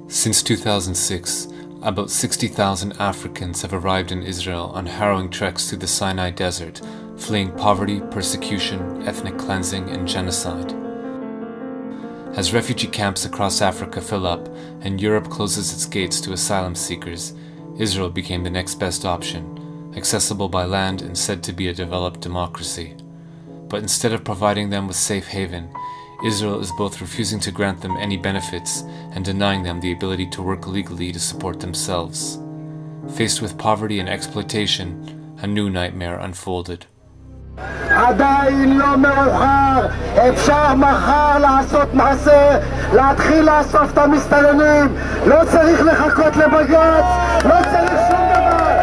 Since 2006, about 60,000 Africans have arrived in Israel on harrowing treks through the Sinai Desert, fleeing poverty, persecution, ethnic cleansing, and genocide. As refugee camps across Africa fill up and Europe closes its gates to asylum seekers, Israel became the next best option, accessible by land and said to be a developed democracy. But instead of providing them with safe haven, Israel is both refusing to grant them any benefits and denying them the ability to work legally to support themselves. Faced with poverty and exploitation, a new nightmare unfolded. עדיין לא מאוחר, אפשר מחר לעשות מעשה, להתחיל לאסוף את המסתננים, לא צריך לחכות לבג"ץ, לא צריך שום דבר.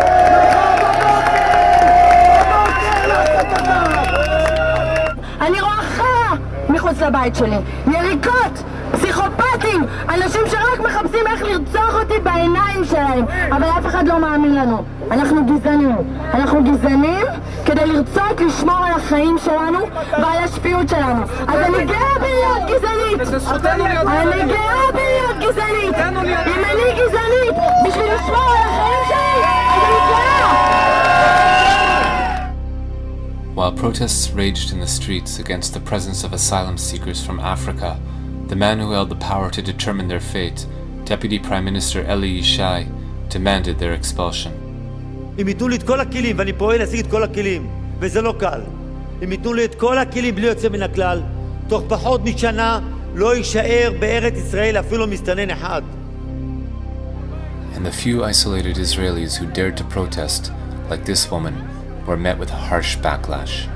אני רואה חיה מחוץ לבית שלי, יריקות, פסיכופטים, אנשים שרק מחפשים איך לרצוח אותי בעיניים שלהם, אבל אף אחד לא מאמין לנו. אנחנו גזענים כדי לרצות לשמור על החיים שלנו ועל השפיות שלנו. אז אני גאה בלהיות גזענית, אני גאה בלהיות גזענית. אם אני גזענית בשביל לשמור על החיים שלי, אז אני גאה. While protests raged in the streets against the presence of asylum seekers from Africa, the man who held the power to determine their fate, Deputy Prime Minister Eli Yishai, demanded their expulsion. אם ייתנו לי את כל הכלים, ואני פועל להשיג את כל הכלים, וזה לא קל. אם ייתנו לי את כל הכלים בלי יוצא מן הכלל, תוך פחות משנה לא יישאר בארץ ישראל אפילו מסתנן אחד. And the few isolated Israelis who dared to protest, like this woman, were met with a harsh backlash.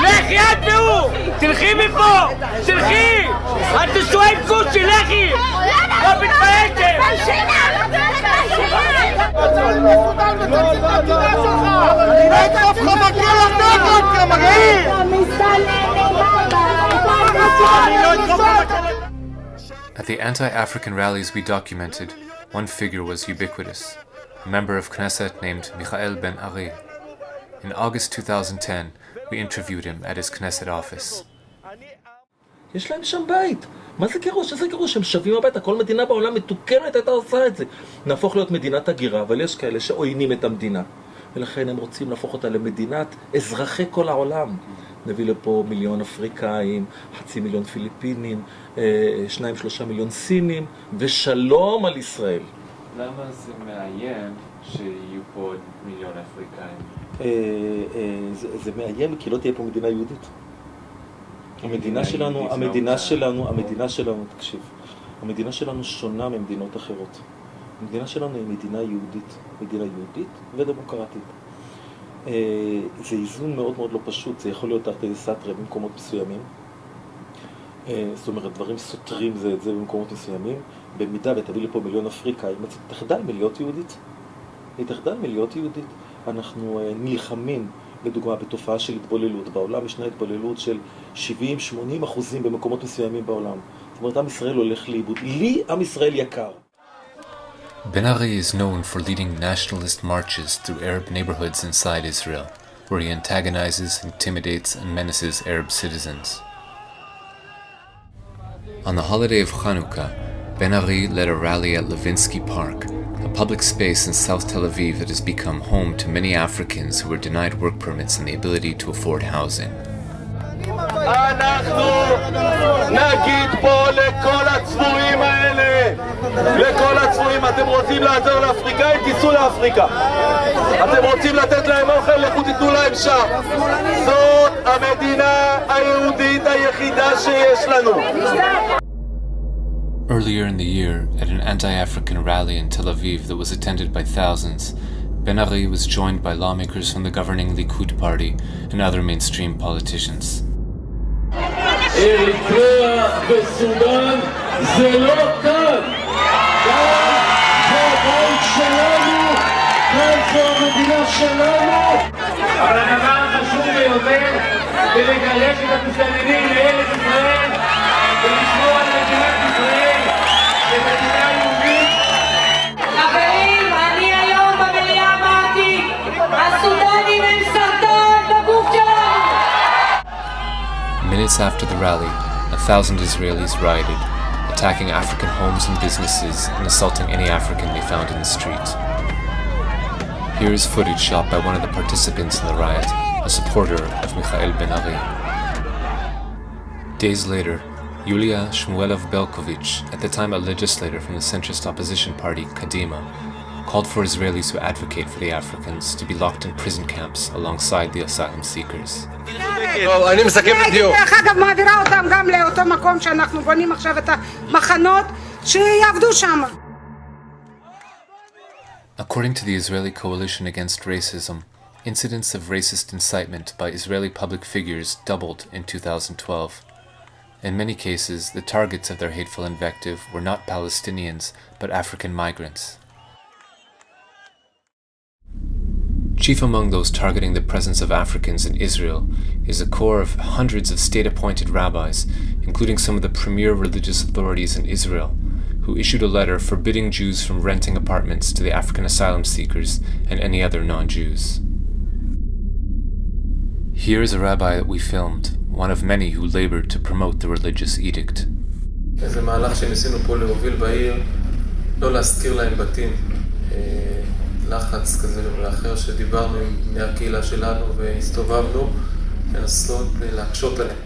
לכי את והוא! תלכי מפה! תלכי! את תשועה עם קושי, לכי! לא מתביישת! At the anti-African rallies we documented, one figure was ubiquitous, a member of Knesset named Michael Ben Ari. In August 2010, we interviewed him at his Knesset office. יש להם שם בית. מה זה גירוש? איזה גירוש? הם שווים הביתה. כל מדינה בעולם מתוקנת הייתה עושה את זה. נהפוך להיות מדינת הגירה, אבל יש כאלה שעוינים את המדינה. ולכן הם רוצים להפוך אותה למדינת אזרחי כל העולם. נביא לפה 1,000,000 אפריקאים, 500,000 פיליפינים, 2-3 מיליון סינים, ושלום על ישראל. למה זה מאיים שיהיו פה 1,000,000 אפריקאים? זה מאיים כי לא תהיה פה מדינה יהודית. המדינה שלנו, תקשיב, המדינה שלנו שונה ממדינות אחרות. המדינה שלנו היא מדינה יהודית ודמוקרטית. זה איזון מאוד מאוד לא פשוט, זה יכול להיות תרתי דסתרי במקומות מסוימים. זאת אומרת, דברים סותרים זה את זה במקומות מסוימים. במידה ותביא לפה 1,000,000 אפריקאים, תחדל מלהיות יהודית. אנחנו נלחמים, לדוגמה, בתופעה של התבוללות. בעולם ישנה התבוללות של 70-80% במקומות מסוימים בעולם. זאת אומרת, עם ישראל הולך לאיבוד. לי עם ישראל יקר. Ben Ari is known for leading nationalist marches through Arab neighborhoods inside Israel, where he antagonizes, intimidates, and menaces Arab citizens. On the holiday of Chanukah, Ben Ari led a rally at Levinsky Park, a public space in South Tel Aviv that has become home to many Africans who were denied work permits and the ability to afford housing. אנחנו נגיד פה לכל הצבועים האלה, אתם רוצים לעזור לאפריקאים, תיסעו לאפריקה. אתם רוצים לתת להם אוכל, לכו תיתנו להם שם. זאת המדינה היהודית היחידה שיש לנו. Earlier in the year, at an anti-African rally in Tel Aviv that was attended by thousands, Ben Ari was joined by lawmakers from the governing Likud party and other mainstream politicians. אריתריאה וסודאן זה לא כאן. זה הבית שלנו, כאן זו המדינה שלנו. אבל הדבר החשוב ביותר ולגרש את המסתננים לארץ ישראל ולשמור על מדינת ישראל כמדינה יהודית. חברים, אני היום במליאה אמרתי, הסודנים הם סרטן בגוף שלנו. Minutes after the rally, 1,000 Israelis rioted, attacking African homes and businesses and assaulting any African they found in the street. Here is footage shot by one of the participants in the riot, a supporter of Michael Ben-Ari. Days later, Yulia Shmuelov-Belkovich, at the time a legislator from the centrist opposition party Kadima, called for Israelis who advocate for the Africans to be locked in prison camps alongside the asylum seekers. אני מסכם את הדיון. דרך אגב, מעבירה אותם גם לאותו מקום שאנחנו בונים עכשיו את המחנות, שיעבדו שם. According to the Israeli Coalition Against Racism, incidents of racist incitement by Israeli public figures doubled in 2012. In many cases, the targets of their hateful invective were not Palestinians, but African migrants. Chief among those targeting the presence of Africans in Israel is a corps of hundreds of state-appointed rabbis, including some of the premier religious authorities in Israel, who issued a letter forbidding Jews from renting apartments to the African asylum seekers and any other non-Jews. Here is a rabbi that we filmed, one of many who labored to promote the religious edict. זה מהלך שניסינו פה להוביל בעיר, לא להזכיר להם בתים, לחץ כזה ואחר שדיברנו מהקהילה שלנו והסתובבנו, לנסות להקשות עליהם.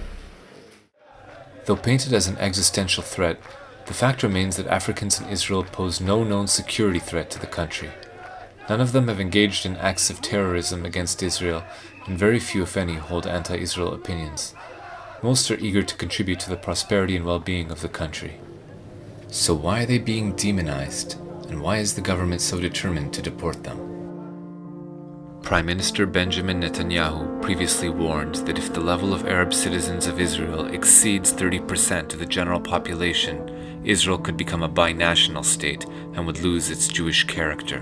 Though painted as an existential threat, the fact remains that Africans in Israel pose no known security threat to the country. None of them have engaged in acts of terrorism against Israel, and very few, if any, hold anti-Israel opinions. Most are eager to contribute to the prosperity and well-being of the country. So why are they being demonized, and why is the government so determined to deport them? Prime Minister Benjamin Netanyahu previously warned that if the level of Arab citizens of Israel exceeds 30% of the general population, Israel could become a binational state and would lose its Jewish character.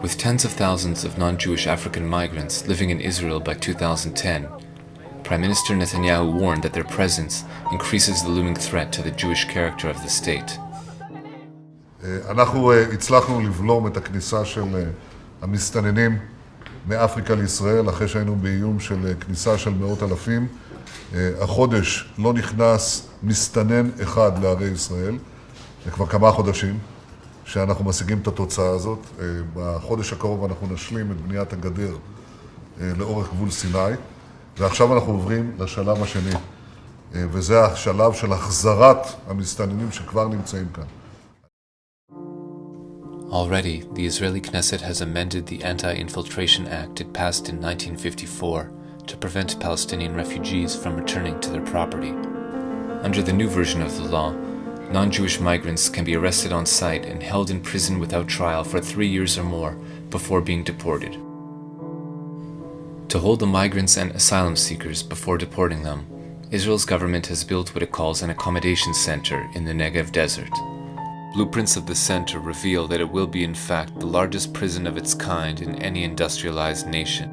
With tens of thousands of non-Jewish African migrants living in Israel by 2010, Prime Minister Netanyahu warned that their presence increases the looming threat to the Jewish character of the state. אנחנו הצלחנו לבלום את הכניסה של המסתננים מאפריקה לישראל, אחרי שהיינו באיום של כניסה של מאות אלפים. החודש לא נכנס מסתנן אחד לערי ישראל, זה כבר כמה חודשים שאנחנו משיגים את התוצאה הזאת. בחודש הקרוב אנחנו נשלים את בניית הגדר לאורך גבול סיני, ועכשיו אנחנו עוברים לשלב השני, וזה השלב של החזרת המסתננים שכבר נמצאים כאן. Already, the Israeli Knesset has amended the Anti-Infiltration Act it passed in 1954 to prevent Palestinian refugees from returning to their property. Under the new version of the law, non-Jewish migrants can be arrested on site and held in prison without trial for 3 years or more before being deported. To hold the migrants and asylum seekers before deporting them, Israel's government has built what it calls an accommodation center in the Negev desert. Blueprints of the center reveal that it will be in fact the largest prison of its kind in any industrialized nation.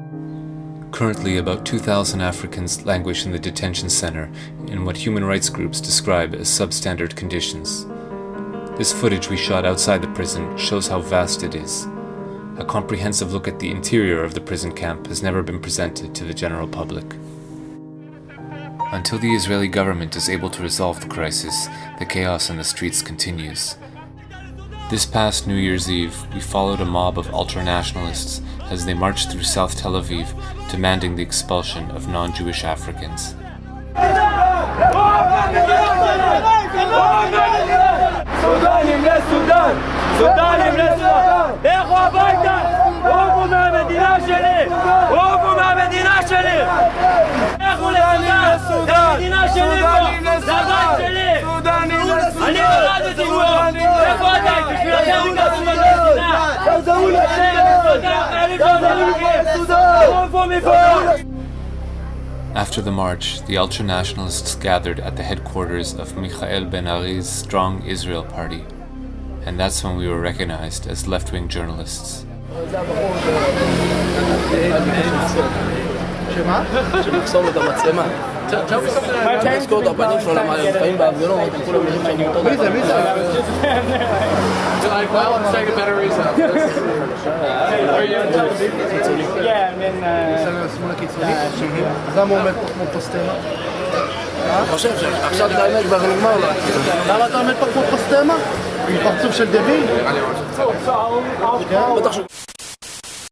Currently, about 2,000 Africans languish in the detention center in what human rights groups describe as substandard conditions. This footage we shot outside the prison shows how vast it is. A comprehensive look at the interior of the prison camp has never been presented to the general public. Until the Israeli government is able to resolve the crisis, the chaos in the streets continues. This past New Year's Eve, we followed a mob of ultra-nationalists as they marched through South Tel Aviv, demanding the expulsion of non-Jewish Africans. After the march, the ultra-nationalists gathered at the headquarters of Michael Ben-Ari's Strong Israel Party, and that's when we were recognized as left-wing journalists. שמה? שמחסום את המצלמה. תזכור את הפנים שלו, למה לפעמים בהפגנות, כולם נראים שאני אותו דבר. מי זה? מי זה? שמאל הקיצוני? אז למה הוא עומד פה כמו פוסטמה? אני חושב שעכשיו את האמת כבר נגמר לו. למה אתה עומד פה כמו פוסטמה? עם פרצוף של דביל? בטח ש...